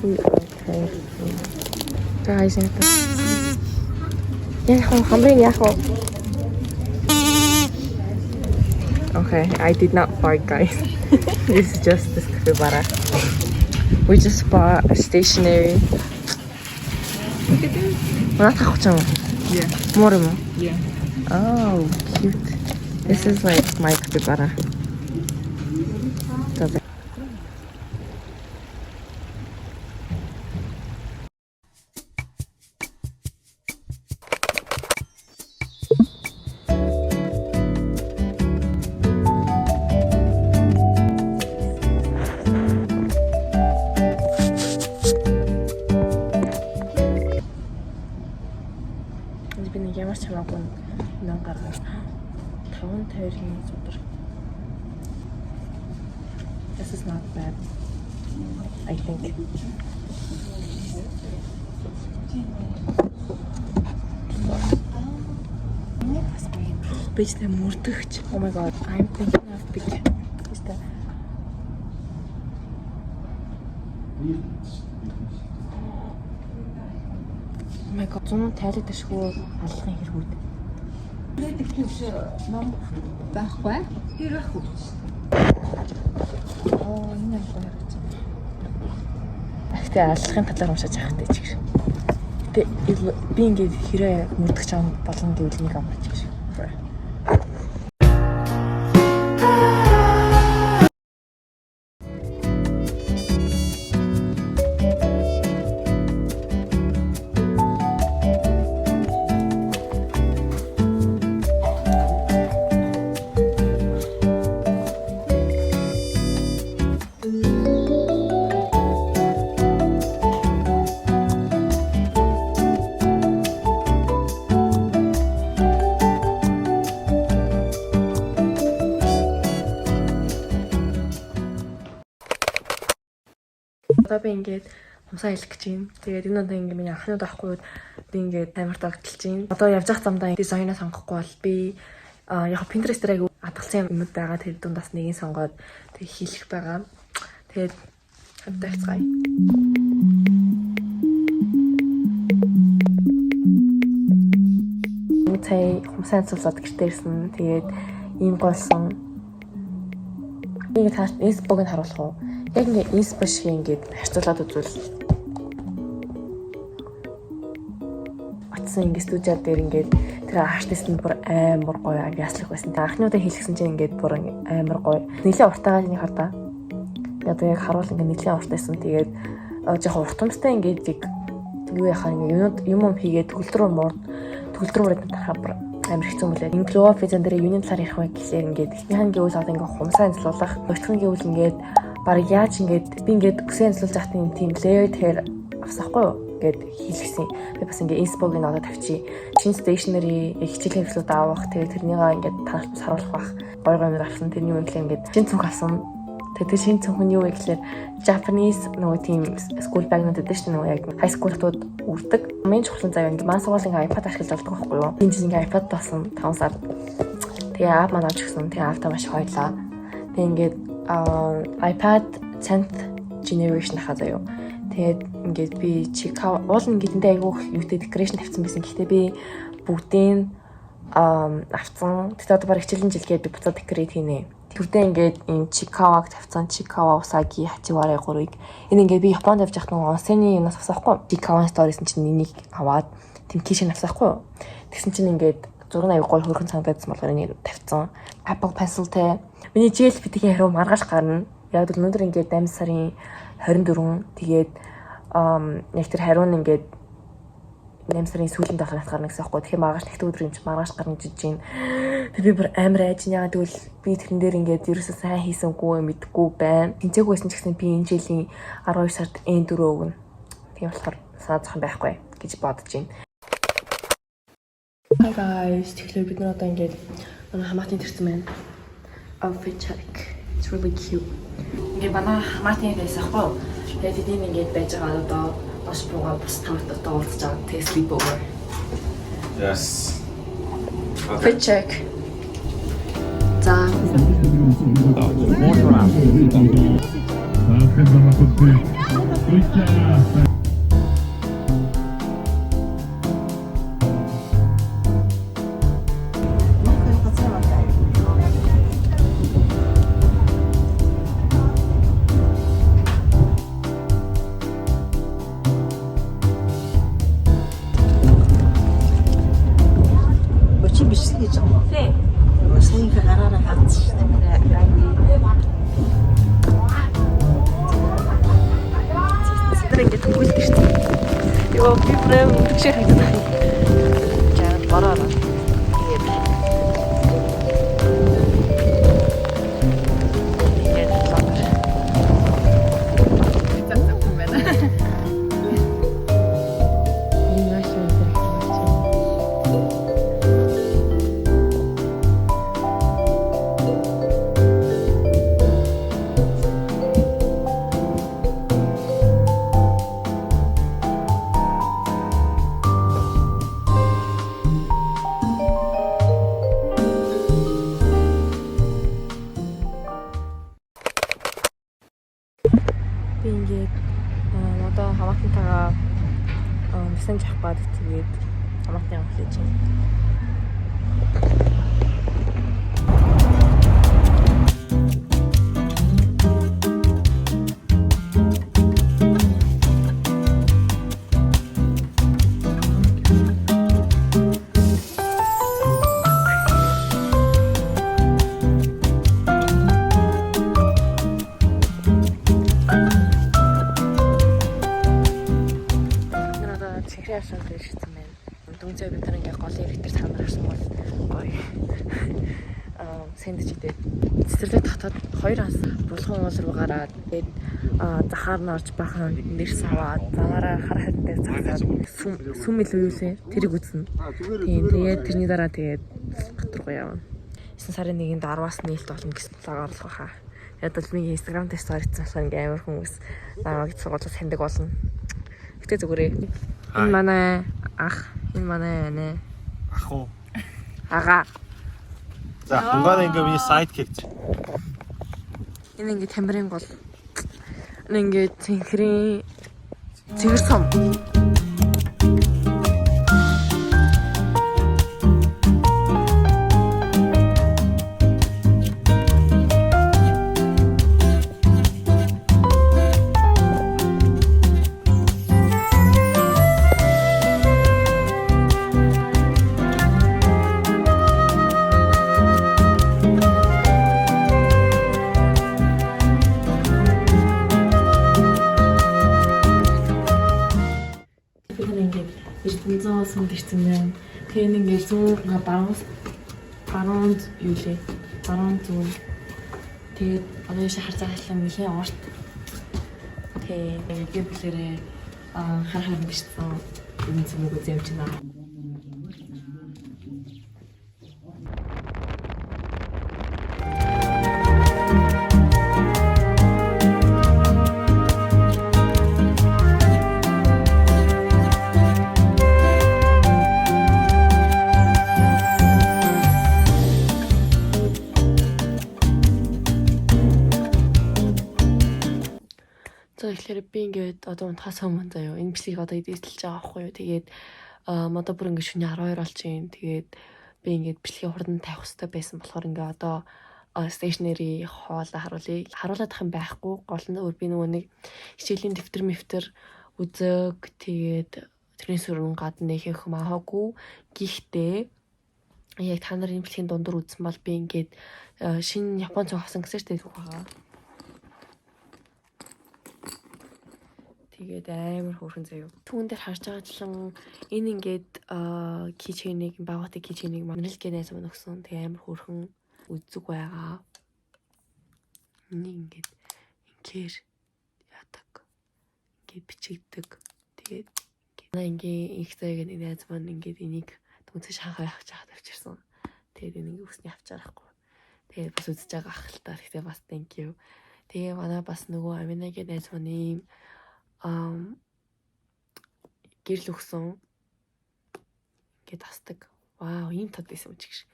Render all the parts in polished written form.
Okay. Guys, ito. Yan ako, hamrin niya ako. Okay, I did not fart, guys. This is just this capybara. We just bought a stationery. Look at this. Yeah. More. Yeah. Oh, cute. This is like my capybara. Би нэг ямар ч хамаагүй нан гаргаж 5 тойргийн зудар. This is not bad. I think. Бэжтэй мөрдөгч. Oh my god, I'm thinking of big. Is that? Oh my god, зүүн тайлаг дэшгүй алгын хэрэгүүд. Ном байхгүй. Хэрэггүй. Оо, энэ алгын хэрэгч. Ахтай алгын талаар уншиж явах хэрэгтэй ч гэх. Тэ би ингээд хэрэг мөрдөгч ам болон гэвэл нэг амарч гэх. Одоо би ингээд хумсаа хэлэх гэж байна. Тэгээд энэ удаа ингээд миний анхнууд авахгүй би ингээд амар тогтолж байна. Одоо явж явах замдаа дизайнаа сонгохгүй бол би яг Pinterest-ээр айгу атгалсан юмуд байгаа. Тэр дундаас нэгийг сонгоод тэг хийх байгаа. Тэгээд хамтаагцгаая. Үгүй хумсаа цуглаад гэртээрсэн. Тэгээд ийм голсон. Би ингээд Facebook-ыг харуулах уу? Яг ингээд инспа шиг ингээд харьцуулаад үзвэл атсан ингээд студио дээр ингээд тэр артист нь бүр амар гоё агааслах байсан. Тэ анхнуудаа хэлсэн чинь ингээд бүр амар гоё. Нилээ уртаагаа нэг хардаа. Одоо яг харуул ингээд нилээ уртайсан. Тэгээд жоохон уртамжтай ингээд яг юу яхаа ингээд юм хийгээд төгөлдрөөр тарахаа бүр амар хэцүү юм лээ. Энэ глобал визэн дээр юуны талаар ярих вэ гэхлээр ингээд эхнийхэн гэвэл одоо ингээд хумсаа анзлуулах, хоёрдугаар гэвэл ингээд бараг яаж ингээд би ингээд өсөө анзлуулж захтын тийм layered hair авсахгүй юу гэд хийлгсэн. Би бас ингээд Inspog-ыг надад тавьчих. Чин stationery хичээлийн хэвлүүд авах. Тэгээд тэрнийгаа ингээд тааштай саруулах бах. Гой гойноор авсан. Тэрний юу гэхлээр ингээд чин цүнх авсан. Тэгээд тэр чин цүнх нь юу вэ гэхлээр Japanese нөгөө тийм school bag-нууд гэдэг чинь нөгөө яг high school-тууд үрдэг. Мен чухлын зав ингээд маань сургуулийн iPad ашиглаж болдог байхгүй юу? Энэ чинь ингээд iPad болсон 5 сар. Тэгээ аав маань авч гисэн. Тэгээ аавтаа маш хоёлаа. Тэгээ ингээд iPad 10th generation хаа заяа. Тэгээд ингээд би Chicago уул ингээд эндээ айгуух юутэй decoration тавьсан байсан. Гэхдээ би бүгдийг авцсан. Тэгтээ одоо баг хичээлийн жилгээд би буцаад decorate хийнэ. Тэгвдээ ингээд энэ Chicago-г тавьсан. Chicago Usagi Hachiwara 3-ыг. Энэ ингээд би Японд явж байхад нөгөө онсены юунаас авсаахгүй. Chicago stories чинь энийг аваад тэм кишэн авсаахгүй. Тэгсэн чинь ингээд зураг аяг гой хөрхөн цангадсан болохоор энийг тавьсан. Apple pencilтэй. Миний жил битгийн хариу маргааш гарна. Яг л өнөөдөр ингээд 8 сарын 24. Тэгээд яг тэр хариу нь ингээд 8 сарын сүүлийн дахрагт гарна гэсэн юм байна. Тэгэхээр маргааш нэгт өдөр юм чи маргааш гарна гэж байна. Тэгээд би бүр амар айж яагаад гэвэл би тэрэн дээр ингээд ерөөсөө сайн хийсэнгүй мэдгүй байна. Тэнцээгүйсэн ч гэсэн би энэ жилийн 12 сард N4 өгнө. Тийм болохоор санаа зовхон байхгүй гэж бодож байна. Hi guys, тэгэхээр бид нар одоо ингээд хамаатны төрсөн байна. Outfit check. It's really cute. Ингээд манай хамаатны байсан хгүй. Тэгээд тэдний ингээд байж байгаа одоо ош буугаа бас тавт одоо уулзж байгаа. Тэгээд sleepover. Yes. Outfit check. За. Өчиг биш гэж байгаа. Тий. Сайн их гараараа хатчих юм байна. Тэр ингээд төгөлдөг шүү дээ. Йоо би брэм тэгшээ хайдаг байна. Чаа бараа. Тэгээд ламбар. Цацсан юм байна. Энэ машин дээр хийж. Би ингээд одоо хамаатантайгаа мессенж авах гээд тэгээд хамаатны авах хийж байна. Чихрийн ашиг дээр шийдсэн байна. Дүнзээ бид нар ингээ голын ирэтэр цаанаар харсан бол гоё. Сэндж идээд цэцэрлэг татаад 2 хас булган уул руу гараад тэгээд захаар нь орж бахан нэрс аваад замаараа хар хатан дээр цацаад сүм илүү юусэн тэрийг үзнэ. Тийм тэгээд тэрний дараа тэгээд бат руу явна. 9 сарын 1-нд 10-аас нээлт болно гэсэн лог орлого хаа. Ядал миний Instagram дээр стори хийсэн болохоор ингээ амар хүмүүс намайг сургуулиас таньдаг болно. Гэтэ зүгээрээ. Энэ манай ах, энэ манай нэ. Ах уу. Ага. За, хунгаар ингээ миний сайдкик. Энэ ингээ тамирын гол. Энэ ингээ цэнхрийн цэгэр сум. Эрдэнэзэн сумд ирсэн байна. Тэгээ ингээд зүүн баруун юу лээ? Баруун зүүн. Тэгээд одоо яшаа харж байгаа хэлэн нэлээд урт. Тэгээ ингээд бүлэрээ хар гэрсэн энэ зүмэг үзэмж байна. Тэгэхээр би ингээд одоо унтахаас өмнө заяа энэ бичлэгийг одоо эдитэлж байгаа байхгүй юу. Тэгээд одоо бүр ингээд шөнийн 12 болж байна. Тэгээд би ингээд бичлэгийн хурдан тавих хэрэгтэй байсан болохоор ингээд одоо stationery хоолоо харуулах юм байхгүй. Гол нь өөр би нөгөө нэг хичээлийн дэвтэр үзэг тэгээд тэрний сүрэн гадна нэхэх махаагүй. Гэхдээ яг та нарын бичлэгийн дундуур үзсэн бол би ингээд шинэ Япон цог авсан гэсэн чинь түүх байгаа. Тэгээд амар хөөрхөн заяа. Түүн дээр харж байгаачлан энэ ингээд кичэнийг багуудын кичэнийг манилгээ найз маань өгсөн. Тэгээ амар хөөрхөн үзэг байгаа. Энийг ингээд яадаг. Ингээд бичигддэг. Тэгээд ингээд их зайг нэг найз маань ингээд энийг түнцэж шанхай авч хаад авчирсан. Тэгээд энийг өсний авчаарахгүй. Тэгээд бас үзэж байгаа ахaltaа. Гэхдээ бас thank you. Тэгээ манай бас нөгөө Аминагийн найз маань ийм гэрэл өгсөн ингээд тасдаг. Вау, ийм тод байсан юм чигш.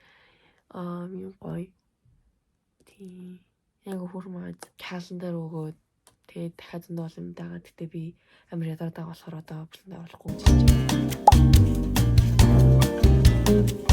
Юм гоё. Тийм. Яг хөрмөөд календар өгөөд Тэгээд дахиад зөндөө олон юм дагаад гэтээ би амар ядардаг болохоор одоо бүлэнд оруулахгүй гэж хэлж байна.